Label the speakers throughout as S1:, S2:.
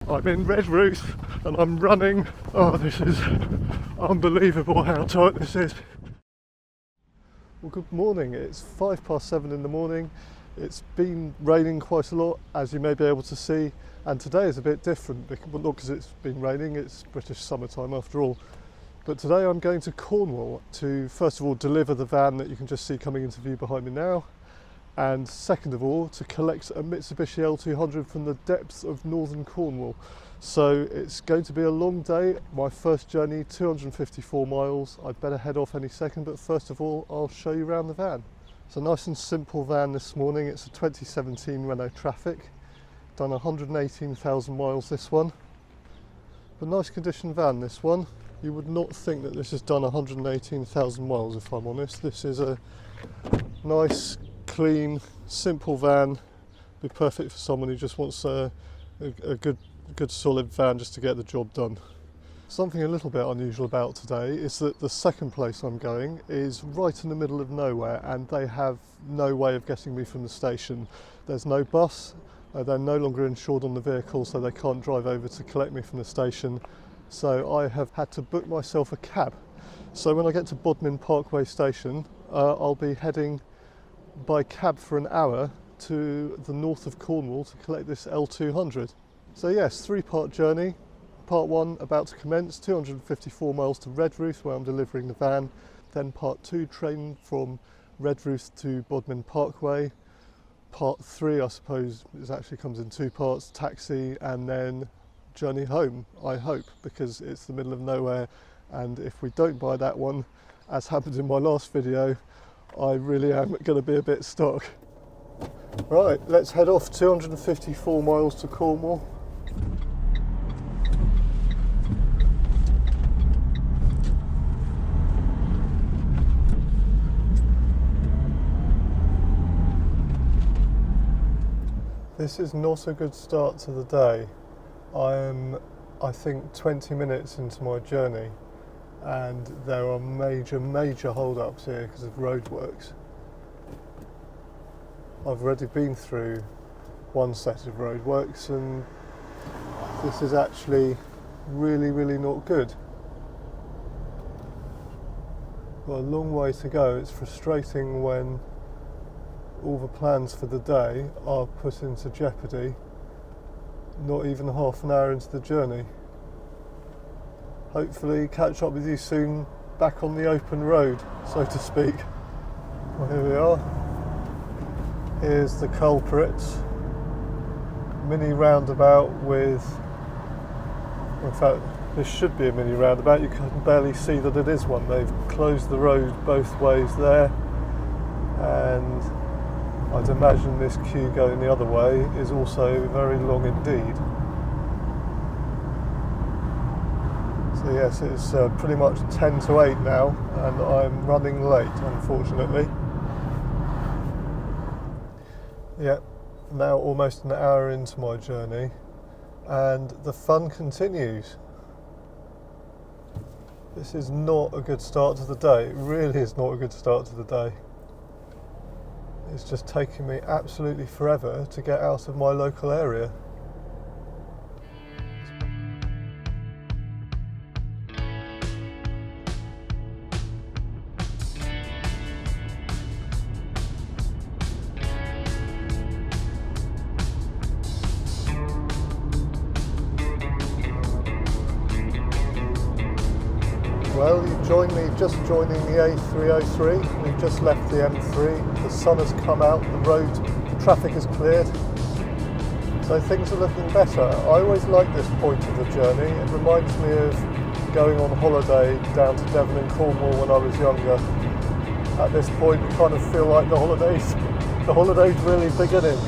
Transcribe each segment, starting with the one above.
S1: I'm in Redruth and I'm running. Oh, this is unbelievable how tight this is. Well, good morning. It's 7:05 in the morning. It's been raining quite a lot, as you may be able to see, and today is a bit different, well, not because it's been raining, it's British summertime after all. But today I'm going to Cornwall to first of all deliver the van that you can just see coming into view behind me now, and second of all to collect a Mitsubishi L200 from the depths of northern Cornwall. So it's going to be a long day. My first journey, 254 miles. I'd better head off any second, but first of all I'll show you around the van. It's a nice and simple van this morning. It's a 2017 Renault Traffic. Done 118,000 miles this one. But nice condition van this one. You would not think that this has done 118,000 miles if I'm honest. This is a nice, clean, simple van. Be perfect for someone who just wants a good solid van just to get the job done. Something a little bit unusual about today is that the second place I'm going is right in the middle of nowhere, and they have no way of getting me from the station. There's no bus, they're no longer insured on the vehicle, so they can't drive over to collect me from the station. So I have had to book myself a cab. So when I get to Bodmin Parkway station, I'll be heading by cab for an hour to the north of Cornwall to collect this L200. So yes, three-part journey. Part one about to commence, 254 miles to Redruth where I'm delivering the van. Then part two, train from Redruth to Bodmin Parkway. Part three, I suppose, it actually comes in two parts, taxi, and then journey home, I hope, because it's the middle of nowhere, and if we don't buy that one, as happened in my last video, I really am going to be a bit stuck. Right, let's head off. 254 miles to Cornwall. This is not a good start to the day. I think 20 minutes into my journey, and there are major hold-ups here because of roadworks. I've already been through one set of roadworks, and this is actually really not good. Got a long way to go. It's frustrating when all the plans for the day are put into jeopardy not even half an hour into the journey. Hopefully catch up with you soon back on the open road, so to speak. Well, here we are. Here's the culprit. Mini roundabout with, in fact this should be a mini roundabout, you can barely see that it is one. They've closed the road both ways there, and I'd imagine this queue going the other way is also very long indeed. So yes, it's pretty much 10 to 8 now, and I'm running late, unfortunately. Yep, now almost an hour into my journey, and the fun continues. This is not a good start to the day. It really is not a good start to the day. It's just taking me absolutely forever to get out of my local area. Well, you joined me just joining the A303. We've just left the M3. The sun has come out, the traffic is cleared. So things are looking better. I always like this point of the journey. It reminds me of going on holiday down to Devon and Cornwall when I was younger. At this point, you kind of feel like the holiday's really beginning.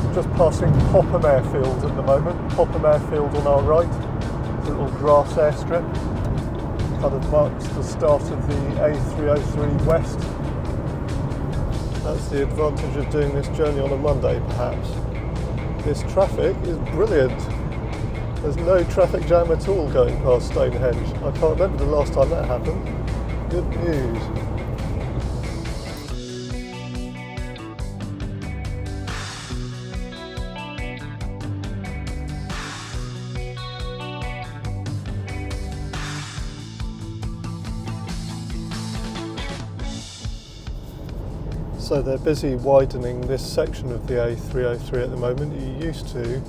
S1: I'm just passing Popham Airfield at the moment. Popham Airfield on our right. It's a little grass airstrip. Kind of marks the start of the A303 West. That's the advantage of doing this journey on a Monday, perhaps. This traffic is brilliant. There's no traffic jam at all going past Stonehenge. I can't remember the last time that happened. Good news. So they're busy widening this section of the A303 at the moment. You used to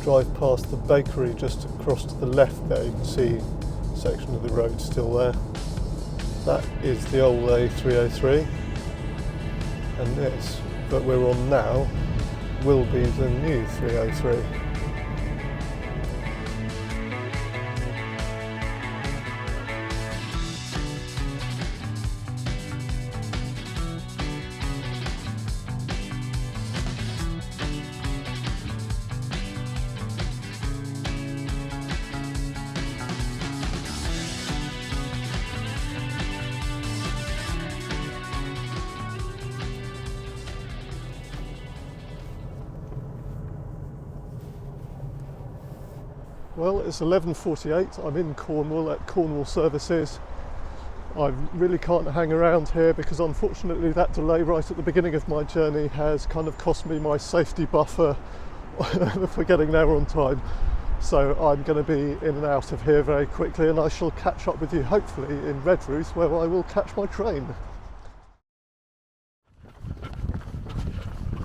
S1: drive past the bakery just across to the left there. You can see a section of the road still there. That is the old A303, and this that we're on now will be the new 303. Well, it's 11:48. I'm in Cornwall at Cornwall Services. I really can't hang around here because unfortunately that delay right at the beginning of my journey has kind of cost me my safety buffer for getting there on time. So I'm going to be in and out of here very quickly, and I shall catch up with you hopefully in Redruth, where I will catch my train.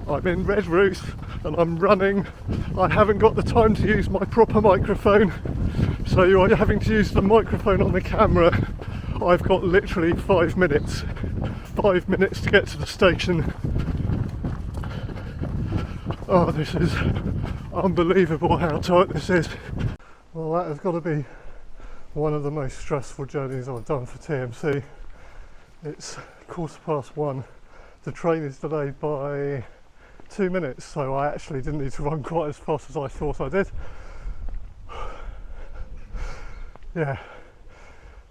S1: I'm in Redruth and I'm running. I haven't got the time to use my proper microphone, so you are having to use the microphone on the camera. I've got literally 5 minutes. 5 minutes to get to the station. Oh, this is unbelievable how tight this is. Well, that has got to be one of the most stressful journeys I've done for TMC. It's 1:15. The train is delayed by 2 minutes, so I actually didn't need to run quite as fast as I thought I did. Yeah,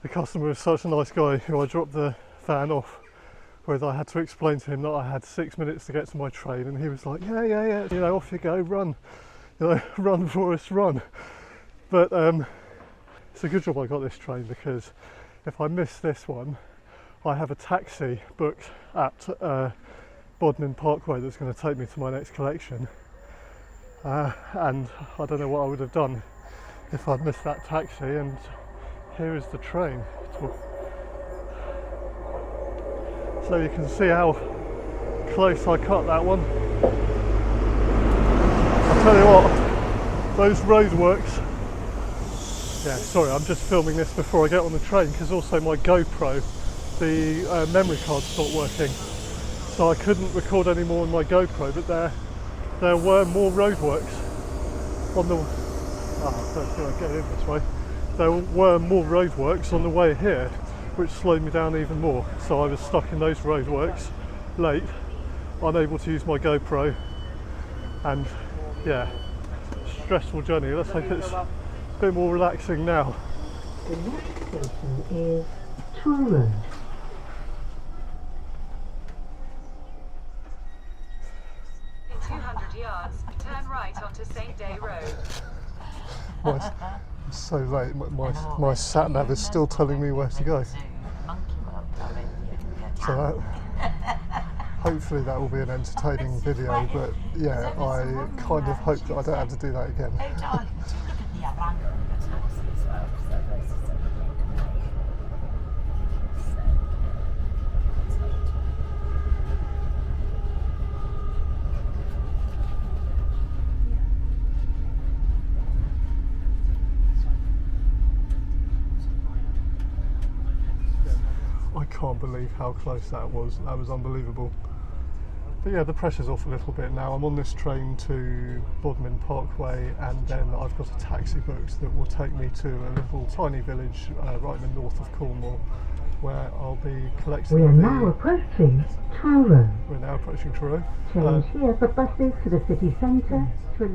S1: the customer is such a nice guy who I dropped the van off with. I had to explain to him that I had 6 minutes to get to my train, and he was like, yeah, you know, off you go, run, you know, run Forrest, run. But it's a good job I got this train, because if I miss this one, I have a taxi booked at Bodmin Parkway that's going to take me to my next collection, and I don't know what I would have done if I'd missed that taxi. And here is the train. So you can see how close I cut that one. I'll tell you what, those roadworks, yeah, sorry, I'm just filming this before I get on the train, because also my GoPro, the memory card stopped working, so I couldn't record any more on my GoPro. But there were more roadworks on the, I don't think I get in this way. There were more roadworks on the way here, which slowed me down even more. So I was stuck in those roadworks, late, unable to use my GoPro, and yeah, stressful journey. Let's hope it's a bit more relaxing now.
S2: The next station is Truro.
S3: In 200 yards, turn right onto St. Day Road.
S1: It's so late, my sat nav is still telling me where to go. So hopefully that will be an entertaining video, but yeah, I kind of hope that I don't have to do that again. I can't believe how close that was. That was unbelievable. But yeah, the pressure's off a little bit now. I'm on this train to Bodmin Parkway, and then I've got a taxi booked that will take me to a little tiny village right in the north of Cornwall, where I'll be collecting.
S2: We are now approaching Truro.
S1: We're now approaching Truro.
S2: Change here for buses to the city centre.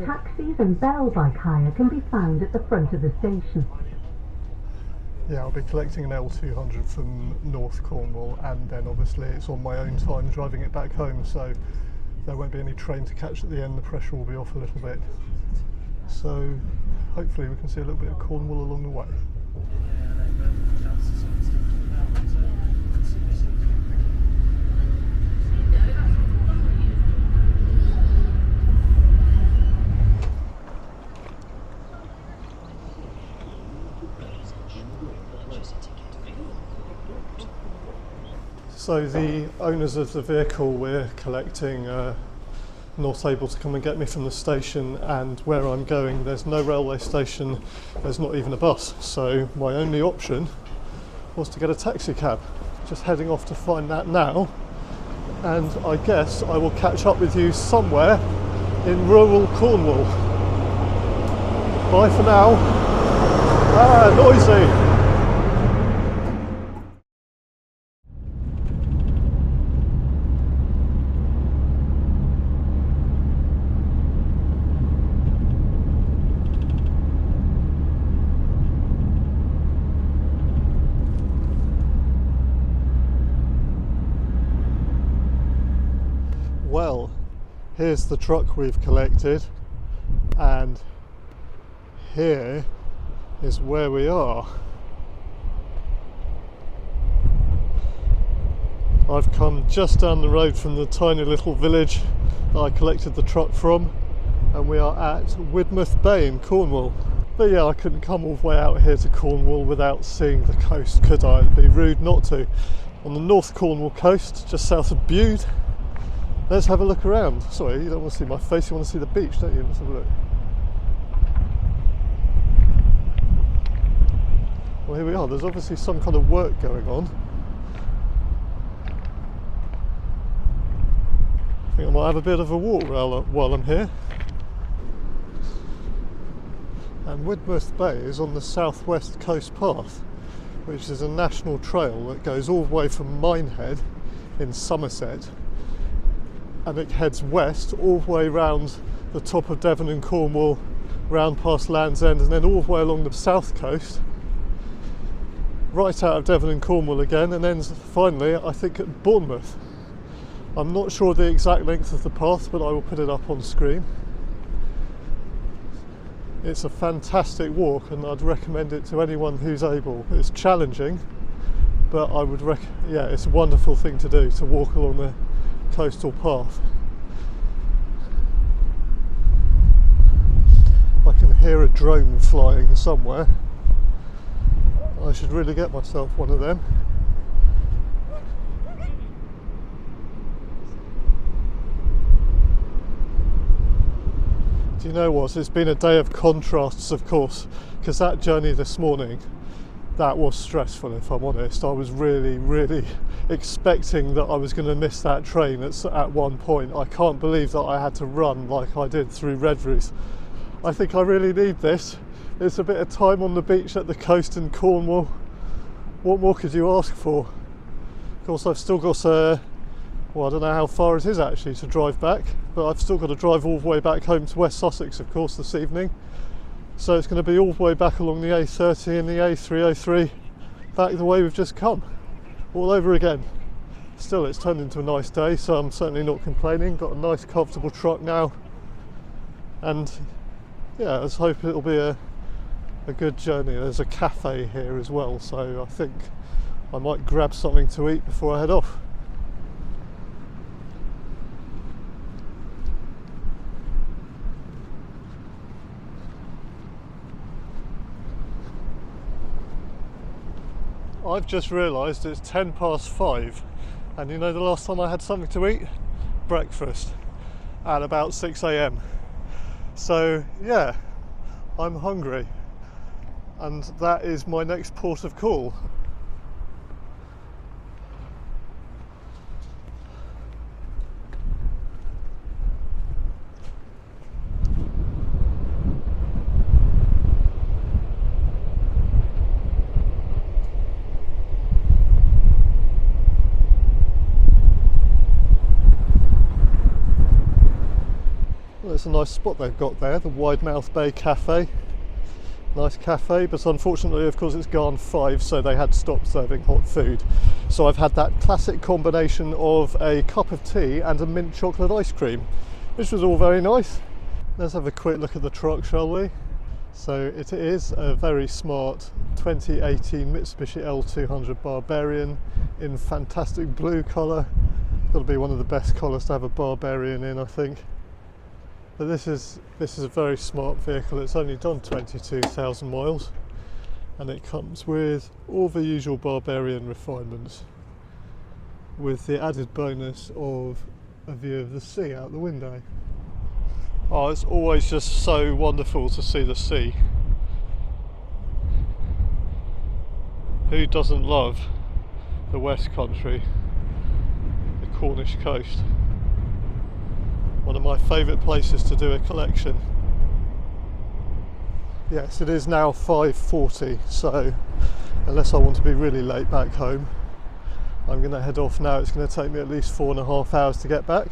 S2: Taxis and bell bike hire can be found at the front of the station.
S1: Yeah, I'll be collecting an L200 from North Cornwall, and then obviously it's on my own time driving it back home, so there won't be any train to catch at the end. The pressure will be off a little bit. So hopefully we can see a little bit of Cornwall along the way. So the owners of the vehicle we're collecting are not able to come and get me from the station, and where I'm going there's no railway station, there's not even a bus, so my only option was to get a taxi cab. Just heading off to find that now, and I guess I will catch up with you somewhere in rural Cornwall. Bye for now. Noisy! Well, here's the truck we've collected, and here is where we are. I've come just down the road from the tiny little village that I collected the truck from, and we are at Widmouth Bay in Cornwall. But yeah, I couldn't come all the way out here to Cornwall without seeing the coast, could I? It'd be rude not to. On the North Cornwall coast, just south of Bude. Let's have a look around. Sorry, you don't want to see my face, you want to see the beach, don't you? Let's have a look. Well, here we are. There's obviously some kind of work going on. I think I might have a bit of a walk while I'm here. And Widmouth Bay is on the southwest coast path, which is a national trail that goes all the way from Minehead in Somerset, and it heads west all the way round the top of Devon and Cornwall, round past Land's End, and then all the way along the south coast, right out of Devon and Cornwall again, and then finally I think at Bournemouth. I'm not sure the exact length of the path, but I will put it up on screen. It's a fantastic walk, and I'd recommend it to anyone who's able. It's challenging, but I would yeah, it's a wonderful thing to do, to walk along the coastal path. I can hear a drone flying somewhere. I should really get myself one of them. Do you know what? It's been a day of contrasts, of course, because that journey this morning, that was stressful, if I'm honest. I was really expecting that I was going to miss that train at one point. I can't believe that I had to run like I did through Redvers. I think I really need this. It's a bit of time on the beach at the coast in Cornwall. What more could you ask for? Of course, I've still got well, I don't know how far it is actually to drive back, but I've still got to drive all the way back home to West Sussex, of course, this evening. So it's going to be all the way back along the A30 and the A303, back the way we've just come, all over again. Still, it's turned into a nice day, so I'm certainly not complaining. Got a nice comfortable truck now, and yeah, let's hope it'll be a good journey. There's a cafe here as well, so I think I might grab something to eat before I head off. I've just realised it's 5:10, and you know the last time I had something to eat? Breakfast at about 6 AM. So yeah, I'm hungry, and that is my next port of call. It's a nice spot they've got there, the Widemouth Bay Cafe. Nice cafe, but unfortunately, of course, it's gone 5, so they had stopped serving hot food. So I've had that classic combination of a cup of tea and a mint chocolate ice cream, which was all very nice. Let's have a quick look at the truck, shall we? So it is a very smart 2018 Mitsubishi L200 Barbarian in fantastic blue colour. That'll be one of the best colours to have a Barbarian in, I think. But this is a very smart vehicle. It's only done 22,000 miles, and it comes with all the usual Barbarian refinements. with the added bonus of a view of the sea out the window. Oh, it's always just so wonderful to see the sea. Who doesn't love the West Country, the Cornish coast? One of my favourite places to do a collection. Yes, it is now 5:40, so unless I want to be really late back home, I'm going to head off now. It's going to take me at least 4.5 hours to get back.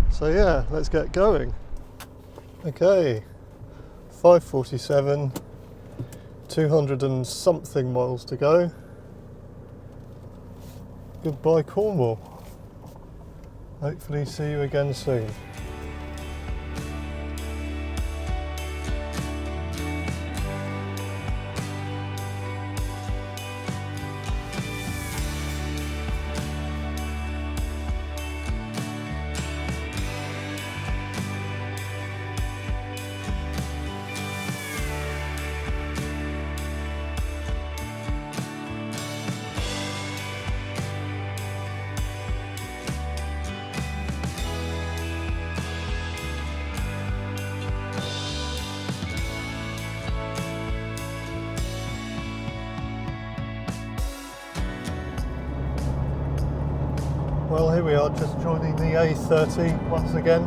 S1: So yeah, let's get going. Okay, 5:47, 200 and something miles to go. Goodbye Cornwall. Hopefully see you again soon. Well, here we are, just joining the A30 once again.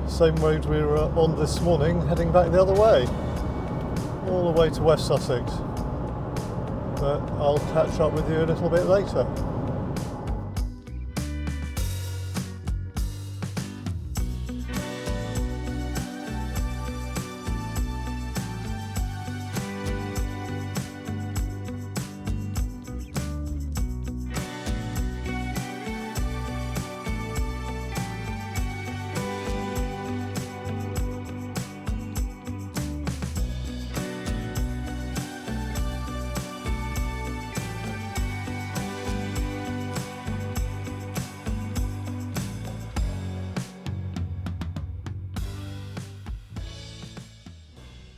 S1: Same road we were on this morning, heading back the other way, all the way to West Sussex. But I'll catch up with you a little bit later.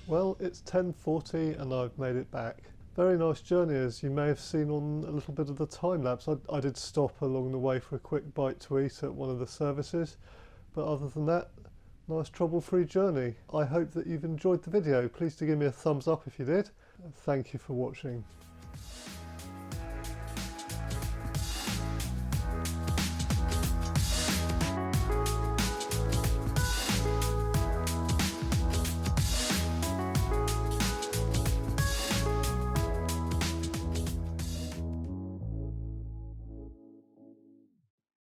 S1: Well, it's 10:40 and I've made it back. Very nice journey, as you may have seen on a little bit of the time lapse. I did stop along the way for a quick bite to eat at one of the services, but other than that, nice trouble-free journey. I hope that you've enjoyed the video. Please do give me a thumbs up if you did. Thank you for watching.